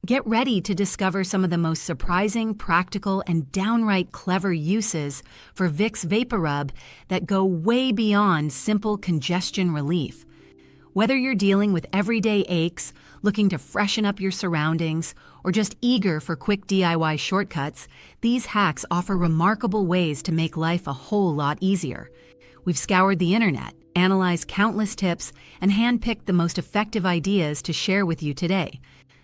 Get ready to discover some of the most surprising, practical, and downright clever uses for Vicks Vaporub that go way beyond simple congestion relief. Whether you're dealing with everyday aches, looking to freshen up your surroundings, or just eager for quick DIY shortcuts, these hacks offer remarkable ways to make life a whole lot easier. We've scoured the internet, analyzed countless tips, and handpicked the most effective ideas to share with you today.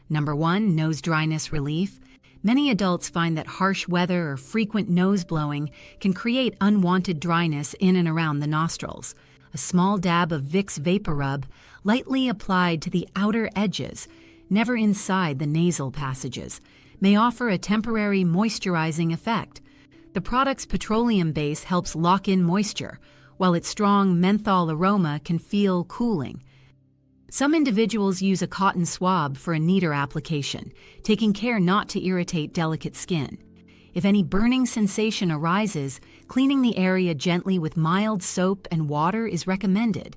Number 1, nose dryness relief. Many adults find that harsh weather or frequent nose blowing can create unwanted dryness in and around the nostrils. A small dab of Vicks Vaporub, lightly applied to the outer edges, never inside the nasal passages, may offer a temporary moisturizing effect. The product's petroleum base helps lock in moisture, while its strong menthol aroma can feel cooling. Some individuals use a cotton swab for a neater application, taking care not to irritate delicate skin. If any burning sensation arises, cleaning the area gently with mild soap and water is recommended.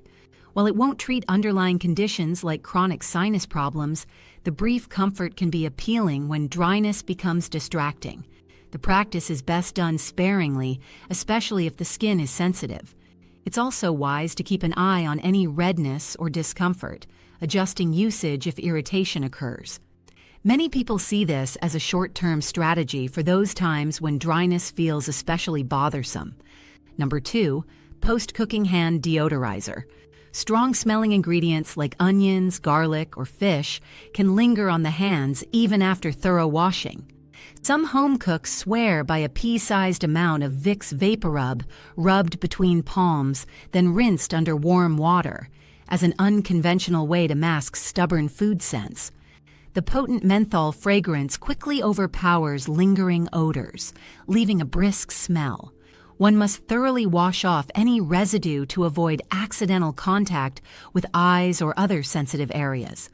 While it won't treat underlying conditions like chronic sinus problems, the brief comfort can be appealing when dryness becomes distracting. The practice is best done sparingly, especially if the skin is sensitive. It's also wise to keep an eye on any redness or discomfort, adjusting usage if irritation occurs. Many people see this as a short-term strategy for those times when dryness feels especially bothersome. Number 2, post-cooking hand deodorizer. Strong-smelling ingredients like onions, garlic, or fish can linger on the hands even after thorough washing. Some home cooks swear by a pea-sized amount of Vicks Vaporub rubbed between palms, then rinsed under warm water, as an unconventional way to mask stubborn food scents. The potent menthol fragrance quickly overpowers lingering odors, leaving a brisk smell. One must thoroughly wash off any residue to avoid accidental contact with eyes or other sensitive areas.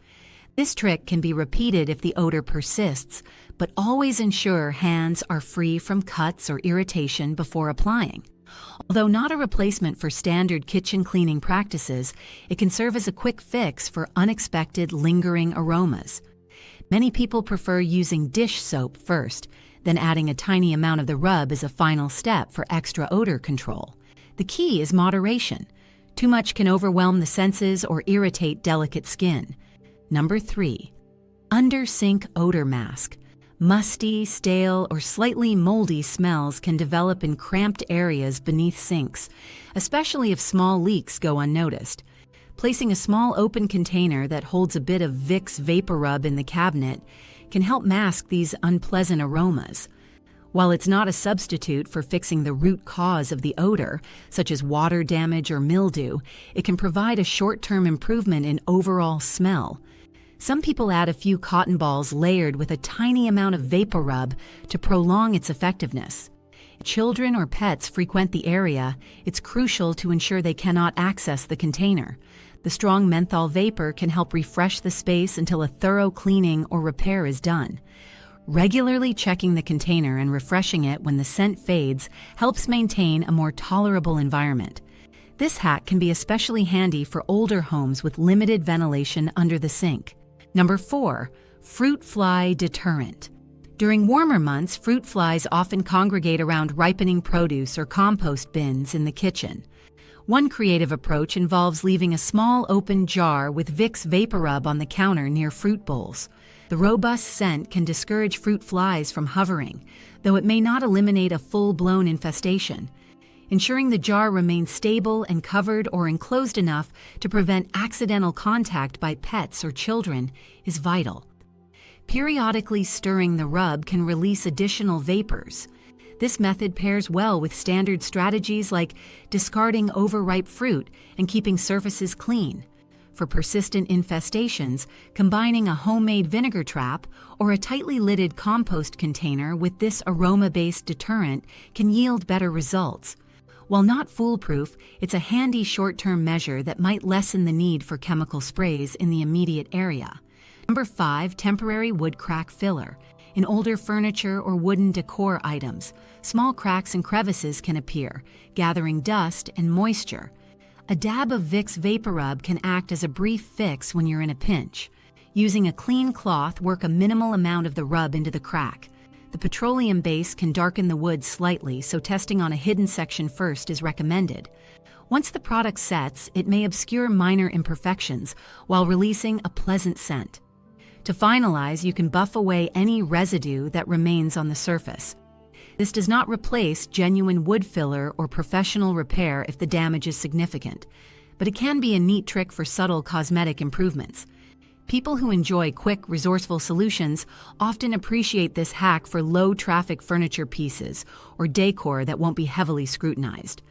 This trick can be repeated if the odor persists, but always ensure hands are free from cuts or irritation before applying. Although not a replacement for standard kitchen cleaning practices, it can serve as a quick fix for unexpected lingering aromas. Many people prefer using dish soap first, then adding a tiny amount of the rub as a final step for extra odor control. The key is moderation. Too much can overwhelm the senses or irritate delicate skin. Number 3, under-sink odor mask. Musty, stale, or slightly moldy smells can develop in cramped areas beneath sinks, especially if small leaks go unnoticed. Placing a small open container that holds a bit of Vicks Vaporub in the cabinet can help mask these unpleasant aromas. While it's not a substitute for fixing the root cause of the odor, such as water damage or mildew, it can provide a short-term improvement in overall smell. Some people add a few cotton balls layered with a tiny amount of Vaporub to prolong its effectiveness. If children or pets frequent the area, it's crucial to ensure they cannot access the container. The strong menthol vapor can help refresh the space until a thorough cleaning or repair is done. Regularly checking the container and refreshing it when the scent fades helps maintain a more tolerable environment. This hack can be especially handy for older homes with limited ventilation under the sink. Number 4, fruit fly deterrent. During warmer months, fruit flies often congregate around ripening produce or compost bins in the kitchen. One creative approach involves leaving a small open jar with Vicks Vaporub on the counter near fruit bowls. The robust scent can discourage fruit flies from hovering, though it may not eliminate a full-blown infestation. Ensuring the jar remains stable and covered or enclosed enough to prevent accidental contact by pets or children is vital. Periodically stirring the rub can release additional vapors. This method pairs well with standard strategies like discarding overripe fruit and keeping surfaces clean. For persistent infestations, combining a homemade vinegar trap or a tightly lidded compost container with this aroma-based deterrent can yield better results. While not foolproof, it's a handy short-term measure that might lessen the need for chemical sprays in the immediate area. Number 5, temporary wood crack filler. In older furniture or wooden decor items, small cracks and crevices can appear, gathering dust and moisture. A dab of Vicks Vaporub can act as a brief fix when you're in a pinch. Using a clean cloth, work a minimal amount of the rub into the crack. The petroleum base can darken the wood slightly, so testing on a hidden section first is recommended. Once the product sets, it may obscure minor imperfections while releasing a pleasant scent. To finalize, you can buff away any residue that remains on the surface. This does not replace genuine wood filler or professional repair if the damage is significant, but it can be a neat trick for subtle cosmetic improvements. People who enjoy quick, resourceful solutions often appreciate this hack for low-traffic furniture pieces or decor that won't be heavily scrutinized.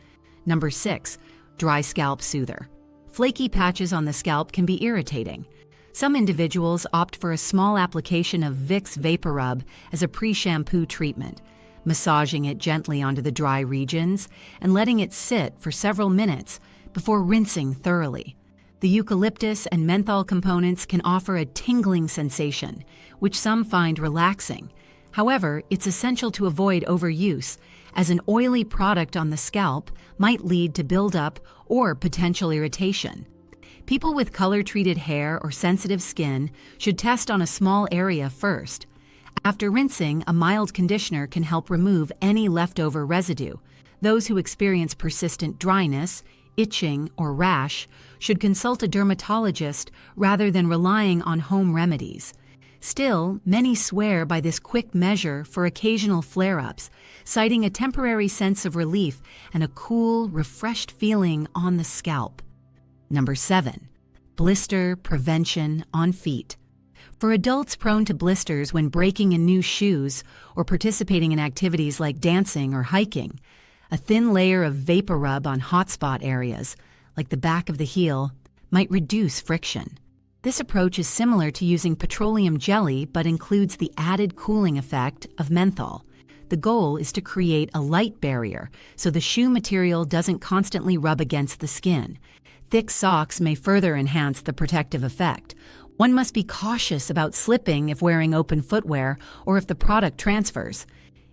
Number 6. Dry Scalp Soother. Flaky patches on the scalp can be irritating. Some individuals opt for a small application of Vicks Vaporub as a pre-shampoo treatment, massaging it gently onto the dry regions and letting it sit for several minutes before rinsing thoroughly. The eucalyptus and menthol components can offer a tingling sensation, which some find relaxing. However, it's essential to avoid overuse, as an oily product on the scalp might lead to buildup or potential irritation. People with color-treated hair or sensitive skin should test on a small area first. After rinsing, a mild conditioner can help remove any leftover residue. Those who experience persistent dryness, itching, or rash should consult a dermatologist rather than relying on home remedies. Still, many swear by this quick measure for occasional flare-ups, citing a temporary sense of relief and a cool, refreshed feeling on the scalp. Number 7. Blister prevention on feet. For adults prone to blisters when breaking in new shoes or participating in activities like dancing or hiking, a thin layer of Vaporub on hotspot areas, like the back of the heel, might reduce friction. This approach is similar to using petroleum jelly but includes the added cooling effect of menthol. The goal is to create a light barrier so the shoe material doesn't constantly rub against the skin. Thick socks may further enhance the protective effect. One must be cautious about slipping if wearing open footwear or if the product transfers.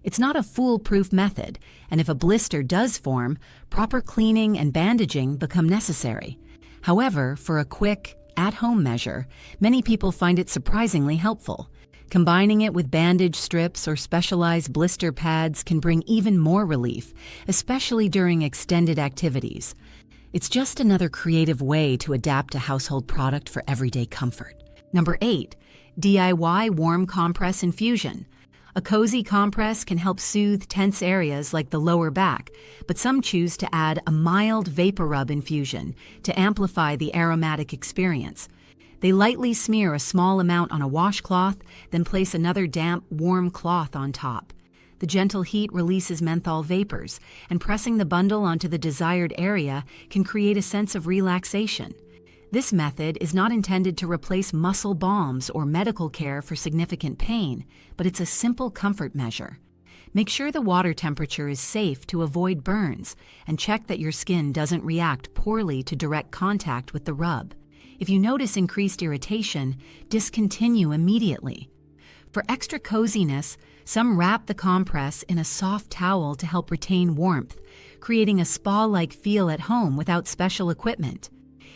It's not a foolproof method, and if a blister does form, proper cleaning and bandaging become necessary. However, for a quick, at-home measure, many people find it surprisingly helpful. Combining it with bandage strips or specialized blister pads can bring even more relief, especially during extended activities. It's just another creative way to adapt a household product for everyday comfort. Number 8. DIY Warm Compress Infusion. A cozy compress can help soothe tense areas like the lower back, but some choose to add a mild Vaporub infusion to amplify the aromatic experience. They lightly smear a small amount on a washcloth, then place another damp, warm cloth on top. The gentle heat releases menthol vapors, and pressing the bundle onto the desired area can create a sense of relaxation. This method is not intended to replace muscle balms or medical care for significant pain, but it's a simple comfort measure. Make sure the water temperature is safe to avoid burns, and check that your skin doesn't react poorly to direct contact with the rub. If you notice increased irritation, discontinue immediately. For extra coziness, some wrap the compress in a soft towel to help retain warmth, creating a spa-like feel at home without special equipment.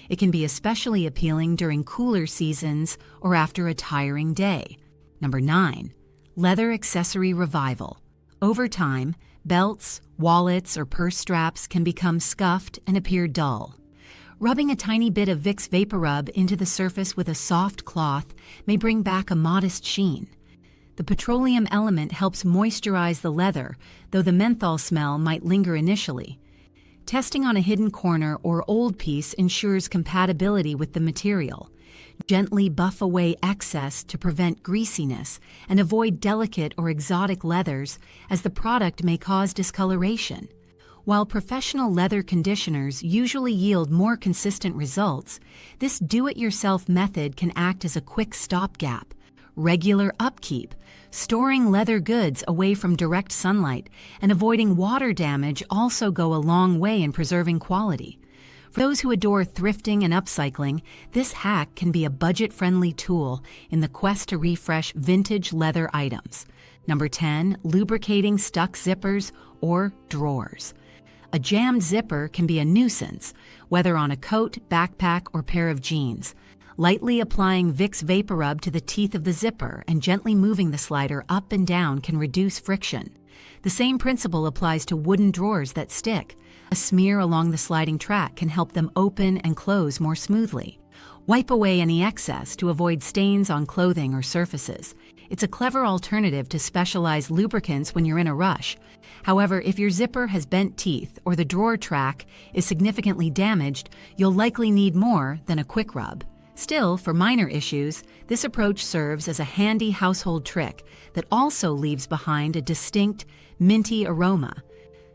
It can be especially appealing during cooler seasons or after a tiring day. Number 9. Leather Accessory Revival. Over time, belts, wallets, or purse straps can become scuffed and appear dull. Rubbing a tiny bit of Vicks Vaporub into the surface with a soft cloth may bring back a modest sheen. The petroleum element helps moisturize the leather, though the menthol smell might linger initially. Testing on a hidden corner or old piece ensures compatibility with the material. Gently buff away excess to prevent greasiness and avoid delicate or exotic leathers, as the product may cause discoloration. While professional leather conditioners usually yield more consistent results, this do-it-yourself method can act as a quick stopgap. Regular upkeep, storing leather goods away from direct sunlight, and avoiding water damage also go a long way in preserving quality. For those who adore thrifting and upcycling, this hack can be a budget-friendly tool in the quest to refresh vintage leather items. Number 10. Lubricating stuck zippers or drawers. A jammed zipper can be a nuisance, whether on a coat, backpack, or pair of jeans. Lightly applying Vicks Vaporub to the teeth of the zipper and gently moving the slider up and down can reduce friction. The same principle applies to wooden drawers that stick. A smear along the sliding track can help them open and close more smoothly. Wipe away any excess to avoid stains on clothing or surfaces. It's a clever alternative to specialized lubricants when you're in a rush. However, if your zipper has bent teeth or the drawer track is significantly damaged, you'll likely need more than a quick rub. Still, for minor issues, this approach serves as a handy household trick that also leaves behind a distinct, minty aroma.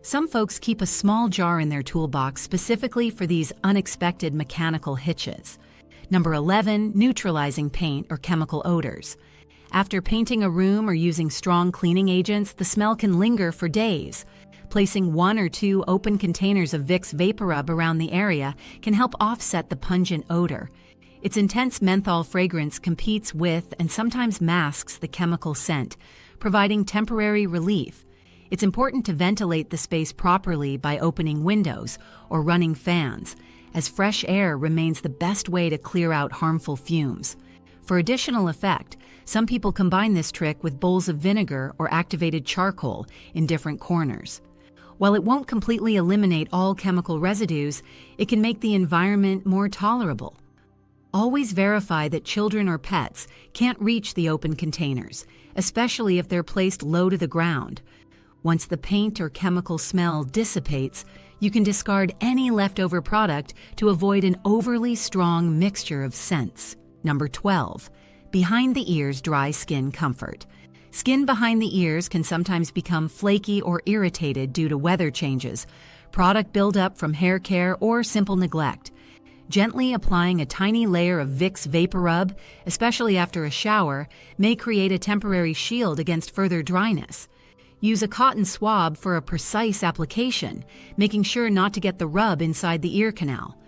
Some folks keep a small jar in their toolbox specifically for these unexpected mechanical hitches. Number 11, neutralizing paint or chemical odors. After painting a room or using strong cleaning agents, the smell can linger for days. Placing 1 or 2 open containers of Vicks Vaporub around the area can help offset the pungent odor. Its intense menthol fragrance competes with and sometimes masks the chemical scent, providing temporary relief. It's important to ventilate the space properly by opening windows or running fans, as fresh air remains the best way to clear out harmful fumes. For additional effect, some people combine this trick with bowls of vinegar or activated charcoal in different corners. While it won't completely eliminate all chemical residues, it can make the environment more tolerable. Always verify that children or pets can't reach the open containers, especially if they're placed low to the ground. Once the paint or chemical smell dissipates, you can discard any leftover product to avoid an overly strong mixture of scents. Number 12, behind the ears dry skin comfort. Skin behind the ears can sometimes become flaky or irritated due to weather changes, product buildup from hair care, or simple neglect. Gently applying a tiny layer of Vicks Vaporub, especially after a shower, may create a temporary shield against further dryness. Use a cotton swab for a precise application, making sure not to get the rub inside the ear canal.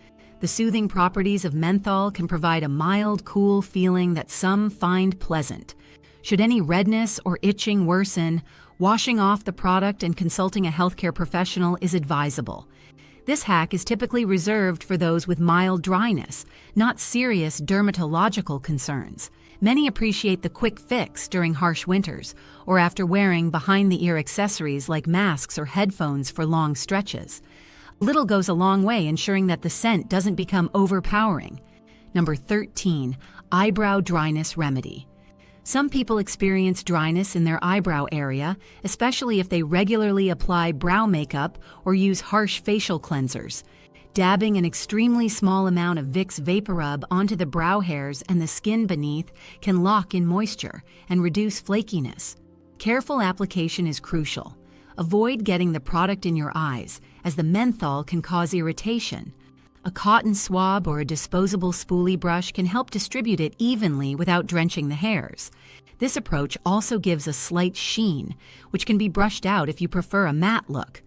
The soothing properties of menthol can provide a mild, cool feeling that some find pleasant. Should any redness or itching worsen, washing off the product and consulting a healthcare professional is advisable. This hack is typically reserved for those with mild dryness, not serious dermatological concerns. Many appreciate the quick fix during harsh winters or after wearing behind-the-ear accessories like masks or headphones for long stretches. Little goes a long way ensuring that the scent doesn't become overpowering. Number 13, eyebrow dryness remedy. Some people experience dryness in their eyebrow area, especially if they regularly apply brow makeup or use harsh facial cleansers. Dabbing an extremely small amount of Vicks Vaporub onto the brow hairs and the skin beneath can lock in moisture and reduce flakiness. Careful application is crucial. Avoid getting the product in your eyes, as the menthol can cause irritation. A cotton swab or a disposable spoolie brush can help distribute it evenly without drenching the hairs. This approach also gives a slight sheen, which can be brushed out if you prefer a matte look.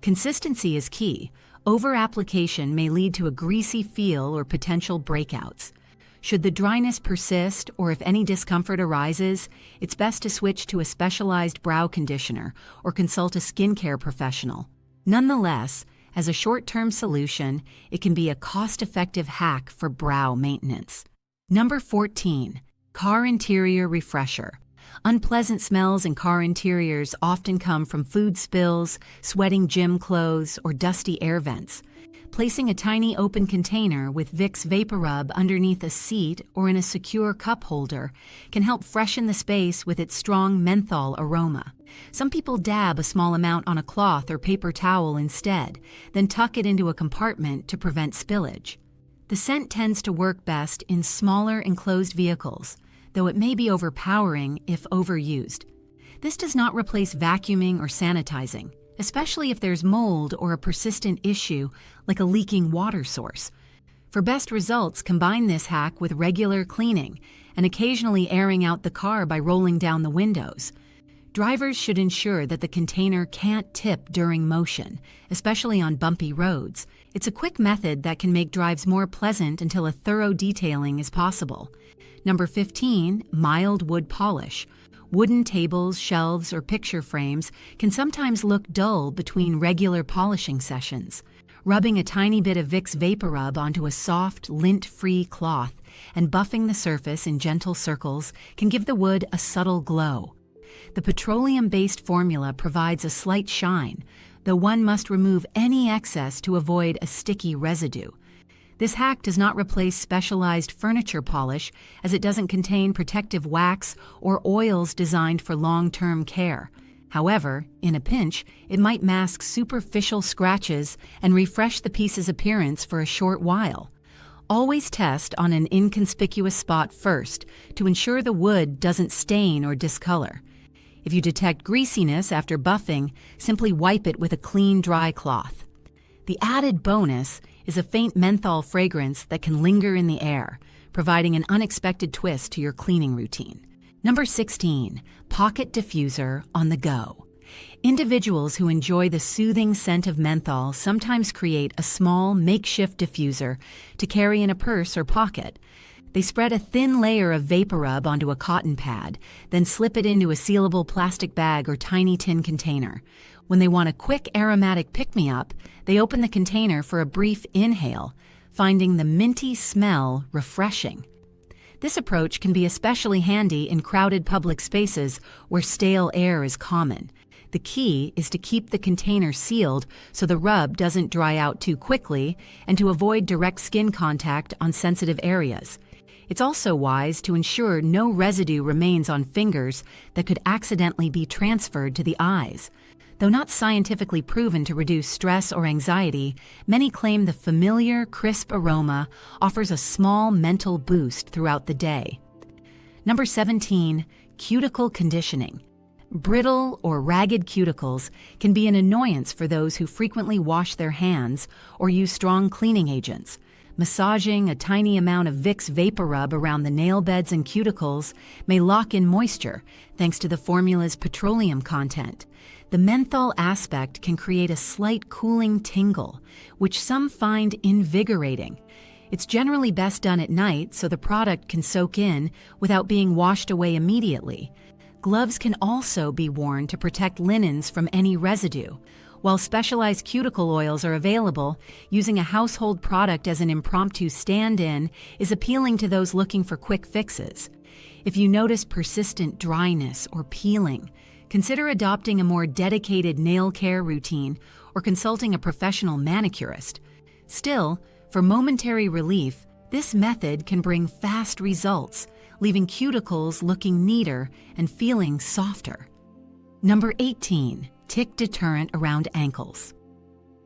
Consistency is key. Over-application may lead to a greasy feel or potential breakouts. Should the dryness persist or if any discomfort arises, it's best to switch to a specialized brow conditioner or consult a skincare professional. Nonetheless, as a short-term solution, it can be a cost-effective hack for brow maintenance. Number 14, car interior refresher. Unpleasant smells in car interiors often come from food spills, sweating gym clothes, or dusty air vents. Placing a tiny open container with Vicks Vaporub underneath a seat or in a secure cup holder can help freshen the space with its strong menthol aroma. Some people dab a small amount on a cloth or paper towel instead, then tuck it into a compartment to prevent spillage. The scent tends to work best in smaller enclosed vehicles, though it may be overpowering if overused. This does not replace vacuuming or sanitizing, especially if there's mold or a persistent issue like a leaking water source. For best results, combine this hack with regular cleaning and occasionally airing out the car by rolling down the windows. Drivers should ensure that the container can't tip during motion, especially on bumpy roads. It's a quick method that can make drives more pleasant until a thorough detailing is possible. Number 15, mild wood polish. Wooden tables, shelves, or picture frames can sometimes look dull between regular polishing sessions. Rubbing a tiny bit of Vicks Vaporub onto a soft, lint-free cloth and buffing the surface in gentle circles can give the wood a subtle glow. The petroleum-based formula provides a slight shine, though one must remove any excess to avoid a sticky residue. This hack does not replace specialized furniture polish, as it doesn't contain protective wax or oils designed for long-term care. However, in a pinch, it might mask superficial scratches and refresh the piece's appearance for a short while. Always test on an inconspicuous spot first to ensure the wood doesn't stain or discolor. If you detect greasiness after buffing, simply wipe it with a clean, dry cloth. The added bonus is a faint menthol fragrance that can linger in the air, providing an unexpected twist to your cleaning routine. Number 16, pocket diffuser on the go. Individuals who enjoy the soothing scent of menthol sometimes create a small makeshift diffuser to carry in a purse or pocket. They spread a thin layer of Vaporub onto a cotton pad, then slip it into a sealable plastic bag or tiny tin container. When they want a quick aromatic pick-me-up, they open the container for a brief inhale, finding the minty smell refreshing. This approach can be especially handy in crowded public spaces where stale air is common. The key is to keep the container sealed so the rub doesn't dry out too quickly and to avoid direct skin contact on sensitive areas. It's also wise to ensure no residue remains on fingers that could accidentally be transferred to the eyes. Though not scientifically proven to reduce stress or anxiety, many claim the familiar, crisp aroma offers a small mental boost throughout the day. Number 17, cuticle conditioning. Brittle or ragged cuticles can be an annoyance for those who frequently wash their hands or use strong cleaning agents. Massaging a tiny amount of Vicks Vaporub around the nail beds and cuticles may lock in moisture thanks to the formula's petroleum content. The menthol aspect can create a slight cooling tingle, which some find invigorating. It's generally best done at night so the product can soak in without being washed away immediately. Gloves can also be worn to protect linens from any residue. While specialized cuticle oils are available, using a household product as an impromptu stand-in is appealing to those looking for quick fixes. If you notice persistent dryness or peeling, consider adopting a more dedicated nail care routine or consulting a professional manicurist. Still, for momentary relief, this method can bring fast results, leaving cuticles looking neater and feeling softer. Number 18. Tick deterrent around ankles.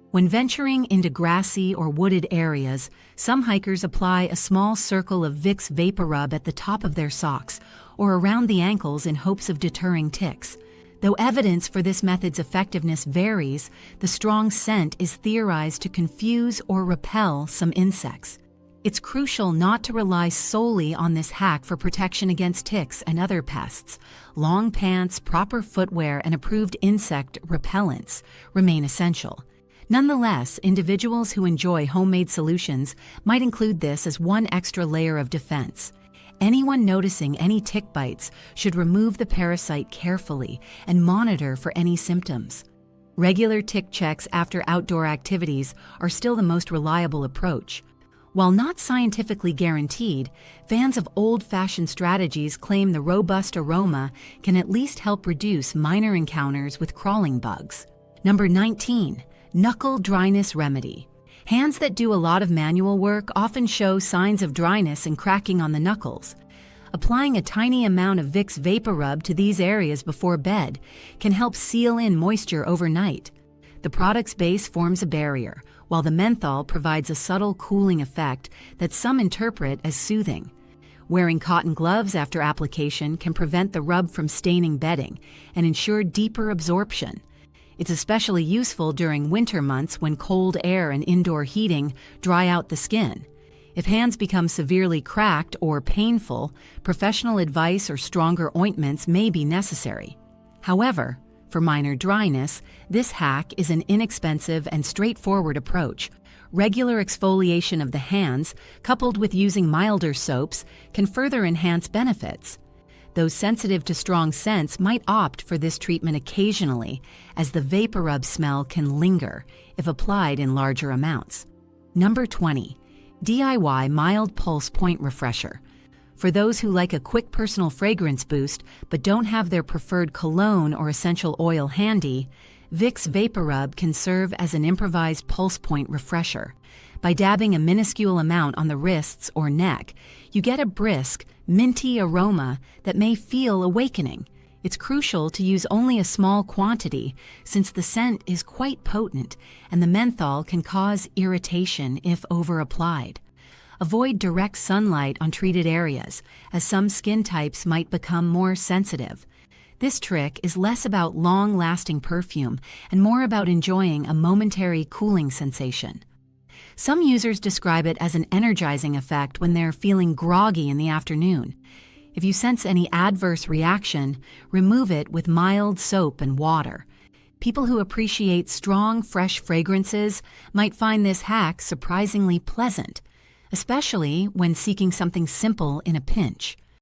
When venturing into grassy or wooded areas, some hikers apply a small circle of Vicks Vaporub at the top of their socks or around the ankles in hopes of deterring ticks. Though evidence for this method's effectiveness varies, the strong scent is theorized to confuse or repel some insects. It's crucial not to rely solely on this hack for protection against ticks and other pests. Long pants, proper footwear, and approved insect repellents remain essential. Nonetheless, individuals who enjoy homemade solutions might include this as one extra layer of defense. Anyone noticing any tick bites should remove the parasite carefully and monitor for any symptoms. Regular tick checks after outdoor activities are still the most reliable approach. While not scientifically guaranteed, fans of old-fashioned strategies claim the robust aroma can at least help reduce minor encounters with crawling bugs. Number 19. Knuckle dryness remedy. Hands that do a lot of manual work often show signs of dryness and cracking on the knuckles. Applying a tiny amount of Vicks Vaporub to these areas before bed can help seal in moisture overnight. The product's base forms a barrier, while the menthol provides a subtle cooling effect that some interpret as soothing. Wearing cotton gloves after application can prevent the rub from staining bedding and ensure deeper absorption. It's especially useful during winter months when cold air and indoor heating dry out the skin. If hands become severely cracked or painful, professional advice or stronger ointments may be necessary. However, for minor dryness, this hack is an inexpensive and straightforward approach. Regular exfoliation of the hands, coupled with using milder soaps, can further enhance benefits. Those sensitive to strong scents might opt for this treatment occasionally, as the Vaporub smell can linger if applied in larger amounts. Number 20. DIY Mild Pulse Point Refresher. For those who like a quick personal fragrance boost but don't have their preferred cologne or essential oil handy, Vicks Vaporub can serve as an improvised pulse point refresher. By dabbing a minuscule amount on the wrists or neck, you get a brisk, minty aroma that may feel awakening. It's crucial to use only a small quantity since the scent is quite potent and the menthol can cause irritation if over-applied. Avoid direct sunlight on treated areas, as some skin types might become more sensitive. This trick is less about long-lasting perfume and more about enjoying a momentary cooling sensation. Some users describe it as an energizing effect when they're feeling groggy in the afternoon. If you sense any adverse reaction, remove it with mild soap and water. People who appreciate strong, fresh fragrances might find this hack surprisingly pleasant, especially when seeking something simple in a pinch.